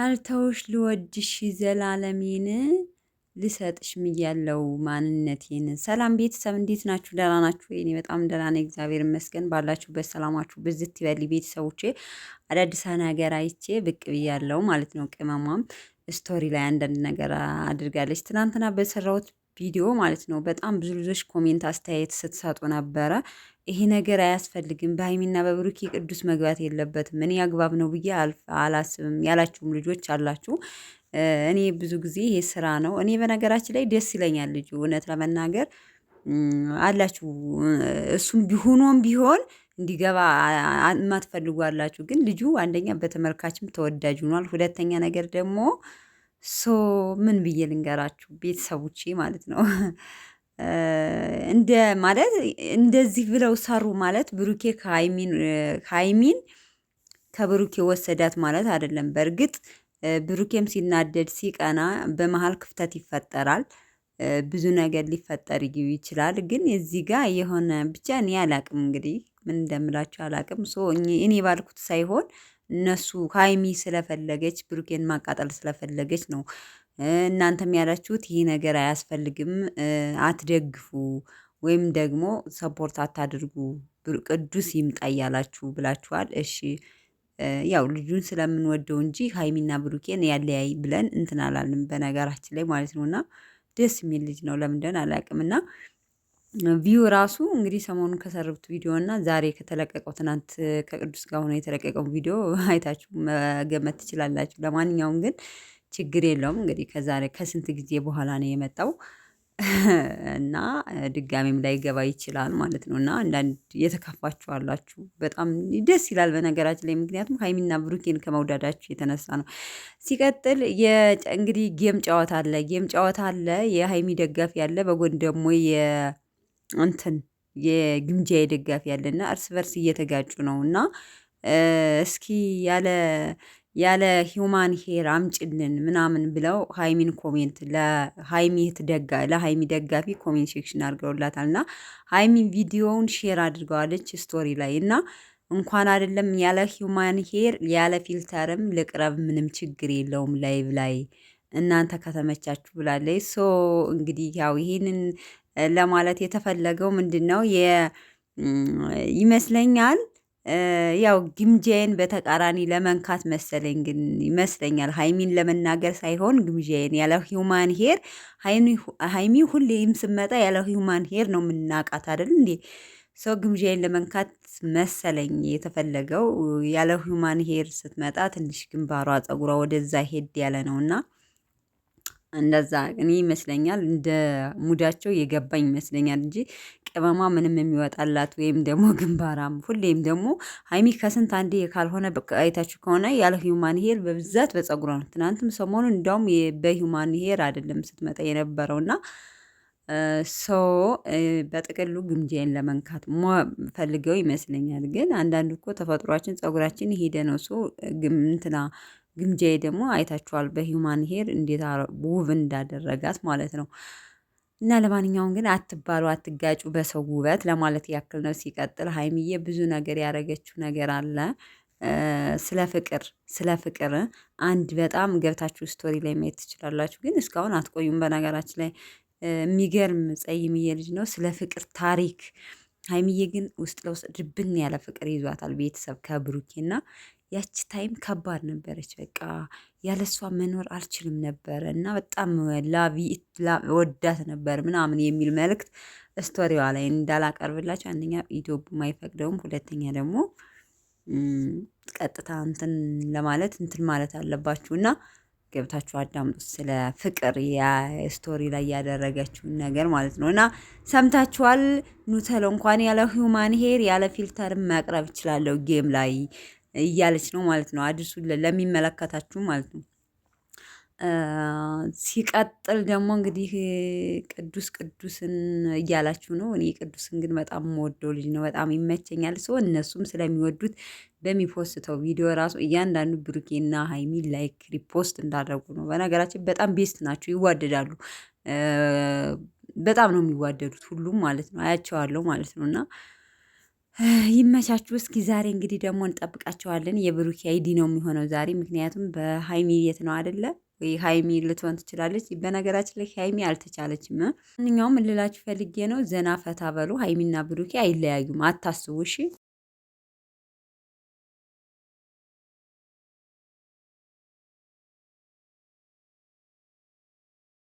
ሳልተውሽ ልወድሽ ዘላለሜን ልሰጥሽ ምያለው ማንነቴን። ሰላም ቤተሰብ እንዴት ናችሁ? ደህና ናችሁ? እኔ በጣም ደህና ነኝ፣ እግዚአብሔር ይመስገን። ባላችሁበት ሰላማችሁ ብዝት ይበል ቤተሰቦቼ። አዳዲስ ነገር አይቼ ብቅ ብያለው ማለት ነው። ቅመሟም ስቶሪ ላይ አንዳንድ ነገር አድርጋለች። ትናንትና በሰራሁት ቪዲዮ ማለት ነው በጣም ብዙ ልጆች ኮሜንት አስተያየት ስትሰጡ ነበረ። ይሄ ነገር አያስፈልግም፣ በሀይሚና በብሩኬ ቅዱስ መግባት የለበትም፣ እኔ አግባብ ነው ብዬ አላስብም ያላችሁም ልጆች አላችሁ። እኔ ብዙ ጊዜ ይሄ ስራ ነው። እኔ በነገራችን ላይ ደስ ይለኛል ልጁ እውነት ለመናገር አላችሁ። እሱም ቢሆኖም ቢሆን እንዲገባ የማትፈልጉ አላችሁ። ግን ልጁ አንደኛ በተመልካችም ተወዳጅ ሆኗል። ሁለተኛ ነገር ደግሞ ሶ ምን ብዬ ልንገራችሁ ቤተሰቦቼ ማለት ነው እንደ ማለት እንደዚህ ብለው ሰሩ ማለት ብሩኬ ከሀይሚን ከብሩኬ ወሰዳት ማለት አይደለም። በእርግጥ ብሩኬም ሲናደድ ሲቀና በመሀል ክፍተት ይፈጠራል። ብዙ ነገር ሊፈጠር ይችላል። ግን እዚህ ጋር የሆነ ብቻ እኔ አላቅም፣ እንግዲህ ምን እንደምላችሁ አላቅም። እኔ ባልኩት ሳይሆን እነሱ ሀይሚ ስለፈለገች ብሩኬን ማቃጠል ስለፈለገች ነው። እናንተም ያላችሁት ይህ ነገር አያስፈልግም፣ አትደግፉ ወይም ደግሞ ሰፖርት አታድርጉ፣ ቅዱስ ይምጣ እያላችሁ ብላችኋል። እሺ ያው ልጁን ስለምንወደው እንጂ ሀይሚና ብሩኬን ያለያይ ብለን እንትን አላልንም በነገራችን ላይ ማለት ነው። እና ደስ የሚል ልጅ ነው፣ ለምንድን አላውቅም። እና ቪው ራሱ እንግዲህ ሰሞኑን ከሰሩት ቪዲዮ እና ዛሬ ከተለቀቀው ትናንት ከቅዱስ ጋር ሆኖ የተለቀቀው ቪዲዮ አይታችሁ መገመት ትችላላችሁ። ለማንኛውም ግን ችግር የለውም እንግዲህ ከዛሬ ከስንት ጊዜ በኋላ ነው የመጣው እና ድጋሜም ላይ ገባ ይችላል ማለት ነው። እና አንዳንድ የተከፋችሁ አላችሁ፣ በጣም ደስ ይላል በነገራችን ላይ ምክንያቱም ሀይሚና ብሩኬን ከመውዳዳችሁ የተነሳ ነው። ሲቀጥል እንግዲህ ጌም ጨዋታ አለ፣ የሀይሚ ደጋፊ አለ፣ በጎን ደግሞ እንትን የግምጃ ደጋፊ ያለና እርስ በርስ እየተጋጩ ነው። እና እስኪ ያለ ሂውማን ሄር አምጭልን ምናምን ብለው ሀይሚን ኮሜንት ለሀይሚ ደጋፊ ኮሜንት ሴክሽን አድርገውላታል። እና ሀይሚን ቪዲዮውን ሼር አድርገዋለች ስቶሪ ላይ እና እንኳን አይደለም ያለ ሂውማን ሄር ያለ ፊልተርም ልቅረብ ምንም ችግር የለውም ላይቭ ላይ እናንተ ከተመቻችሁ ብላለች። እንግዲህ ያው ይሄንን ለማለት የተፈለገው ምንድን ነው ይመስለኛል ያው ግምጃዬን በተቃራኒ ለመንካት መሰለኝ። ግን ይመስለኛል ሀይሚን ለመናገር ሳይሆን ግምጃዬን ያለ ሂውማን ሄር ሀይሚ ሁሌም ስመጣ ያለ ሂውማን ሄር ነው የምናውቃት አይደል እንዴ? ግምጃዬን ለመንካት መሰለኝ የተፈለገው። ያለ ሂውማን ሄር ስትመጣ ትንሽ ግንባሯ ፀጉሯ ወደዛ ሄድ ያለ ነው እና እንደዛ እኔ ይመስለኛል እንደ ሙዳቸው የገባኝ ይመስለኛል እንጂ ቅመማ ምንም የሚወጣላት ወይም ደግሞ ግንባራም ሁሌም ደግሞ ሀይሚ ከስንት አንዴ ካልሆነ አይታችሁ ከሆነ ያለ ሂውማን ሄር በብዛት በፀጉሯ ነው። ትናንትም ሰሞኑን እንዳውም በሂውማን ሄር አይደለም ስትመጣ የነበረው እና በጥቅሉ ግምጃዬን ለመንካት ፈልገው ይመስለኛል። ግን አንዳንድ እኮ ተፈጥሯችን ፀጉራችን ሄደ ነው እንትና ግምጃዬ ደግሞ አይታችኋል በሂውማን ሄር እንዴት ውብ እንዳደረጋት ማለት ነው። እና ለማንኛውም ግን አትባሉ፣ አትጋጩ በሰው ውበት ለማለት ያክል ነው። ሲቀጥል ሀይሚዬ ብዙ ነገር ያደረገችው ነገር አለ። ስለ ፍቅር አንድ በጣም ገብታችሁ ስቶሪ ላይ ማየት ትችላላችሁ። ግን እስካሁን አትቆዩም በነገራችን ላይ የሚገርም ጸይምዬ ልጅ ነው። ስለ ፍቅር ታሪክ ሀይሚዬ ግን ውስጥ ለውስጥ ድብን ያለ ፍቅር ይዟታል ቤተሰብ ከብሩኬና ያቺ ታይም ከባድ ነበረች። በቃ ያለሷ መኖር አልችልም ነበረ እና በጣም ወዳት ነበር ምናምን የሚል መልእክት ስቶሪዋ ላይ እንዳላቀርብላቸው አንደኛ ዩቲዩብ አይፈቅደውም፣ ሁለተኛ ደግሞ ቀጥታ እንትን ለማለት እንትን ማለት አለባችሁ እና ገብታችሁ አዳምጡት። ስለ ፍቅር ስቶሪ ላይ ያደረገችውን ነገር ማለት ነው። እና ሰምታችኋል። ኑተለው እንኳን ያለ ሂውማን ሄር ያለ ፊልተር መቅረብ እችላለሁ ጌም ላይ እያለች ነው ማለት ነው። አድርሱ ለሚመለከታችሁ ማለት ነው። ሲቀጥል ደግሞ እንግዲህ ቅዱስን እያላችሁ ነው። እኔ ቅዱስን ግን በጣም የምወደው ልጅ ነው፣ በጣም ይመቸኛል። እነሱም ስለሚወዱት በሚፖስተው ቪዲዮ ራሱ እያንዳንዱ ብሩኬና ሀይሚ ላይክ ሪፖስት እንዳደረጉ ነው። በነገራችን በጣም ቤስት ናቸው፣ ይዋደዳሉ። በጣም ነው የሚዋደዱት ሁሉም ማለት ነው። አያቸዋለሁ ማለት ነው እና ይመቻችሁ። እስኪ ዛሬ እንግዲህ ደግሞ እንጠብቃቸዋለን። የብሩኬ አይዲ ነው የሚሆነው ዛሬ፣ ምክንያቱም በሀይሚ ቤት ነው አይደለ ወይ? ሀይሚ ልትሆን ትችላለች። በነገራችን ላይ ሀይሚ አልተቻለችም። ማንኛውም ልላችሁ ፈልጌ ነው። ዘና ፈታ በሉ። ሀይሚና ብሩኬ አይለያዩም፣ አታስቡ እሺ።